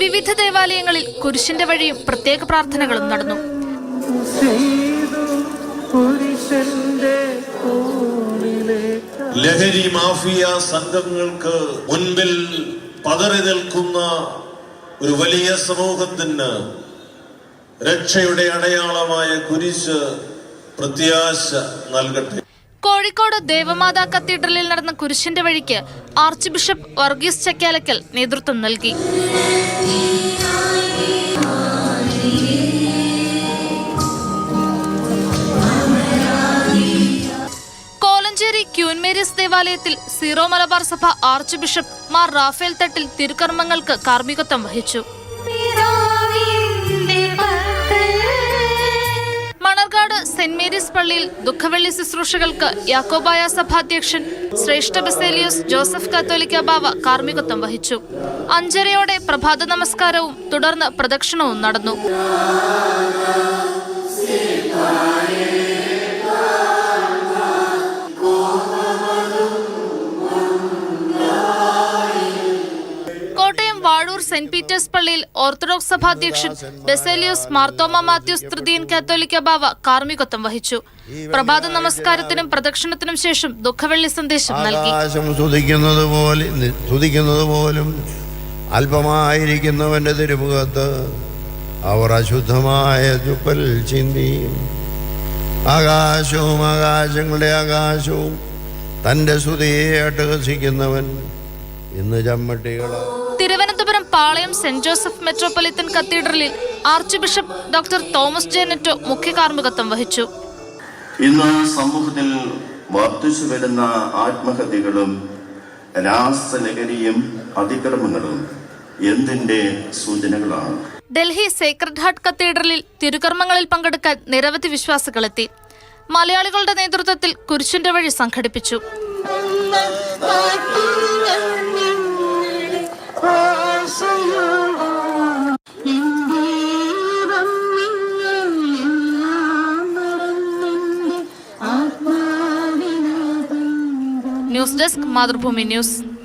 വിവിധ ദേവാലയങ്ങളിൽ കുരിശിന്റെ വഴിയും പ്രത്യേക പ്രാർത്ഥനകളും നടന്നു. ലഹരി മാഫിയ സംഘങ്ങൾക്ക് മുൻപിൽ പതറി നിൽക്കുന്ന ഒരു വലിയ സമൂഹത്തിന് രക്ഷയുടെ അടയാളമായ കുരിശ് പ്രത്യാശ നൽകട്ടെ. കോഴിക്കോട് ദേവമാതാ കത്തീഡ്രലിൽ നടന്ന കുരിശിന്റെ വഴിക്ക് ആർച്ച് ബിഷപ്പ് വർഗീസ് ചക്കാലക്കൽ നേതൃത്വം നൽകി. കോലഞ്ചേരി ക്യൂൻ മേരീസ് ദേവാലയത്തിൽ സീറോ മലബാർ സഭ ആർച്ച് ബിഷപ്പ് മാർ റാഫേൽ തട്ടിൽ തിരുക്കർമ്മങ്ങൾക്ക് കാർമ്മികത്വം വഹിച്ചു. മണർകാട് സെന്റ് മേരീസ് പള്ളിയിൽ ദുഃഖവെള്ളി ശുശ്രൂഷകൾക്ക് യാക്കോബായ സഭാധ്യക്ഷൻ ശ്രേഷ്ഠ ബസേലിയോസ് ജോസഫ് കാത്തോലിക്ക ബാവ കാർമ്മികത്വം വഹിച്ചു. 5:30 പ്രഭാത നമസ്കാരവും തുടർന്ന് പ്രദക്ഷിണവും നടന്നു. വാഴൂർ സെന്റ് പീറ്റേഴ്സ് പള്ളിയിൽ ഓർത്തഡോക്സ് സഭാധ്യക്ഷൻ ബസേലിയോസ് മാർത്തോമ മാത്യൂസ് തൃതീയൻ കാത്തോലിക്ക ബാവ കാർമ്മികത്വം വഹിച്ചു. പ്രഭാത നമസ്കാരത്തിനും പ്രദക്ഷിണത്തിനും ശേഷം ദുഃഖവെള്ളി സന്ദേശം നൽകി. സ്തുതിക്കുന്നത് പോലും അല്പമായിരിക്കുന്നവന്റെ തിരുമുഖത്ത് അവർ അശുദ്ധമായ തുപ്പൽ ചിന്തിയും. ആകാശവും ആകാശങ്ങളുടെ ആകാശവും തന്റെ സ്തുതിയെ അട്ടഹസിക്കുന്നവൻ ഇന്ന് ചമ്മട്ടികളാ. Thiruvananthapuram Palayam saint Joseph metropolitan കത്തീഡ്രലിൽ ആർച്ച് ബിഷപ്പ് ഡോക്ടർ തോമസ് ജെനെറ്റോ മുഖ്യ കാർമ്മികത്വം വഹിച്ചു. ഇന്ന് സമൂഹത്തിൽ വർദ്ധിച്ചു വരുന്ന ആത്മഹത്യകളും രാസലഹരിയും അതിക്രമങ്ങളും എന്തിന്റെ സൂചനകളാണ്? ഡൽഹി സേക്രഡ് ഹാർട്ട് കത്തീഡ്രലിൽ തിരുകർമ്മങ്ങളിൽ പങ്കെടുക്കാൻ നിരവധി വിശ്വാസികളെത്തി. മലയാളികളുടെ നേതൃത്വത്തിൽ കുരിശിന്റെ വഴി സംഘടിപ്പിച്ചു. News desk Mathrubhumi news.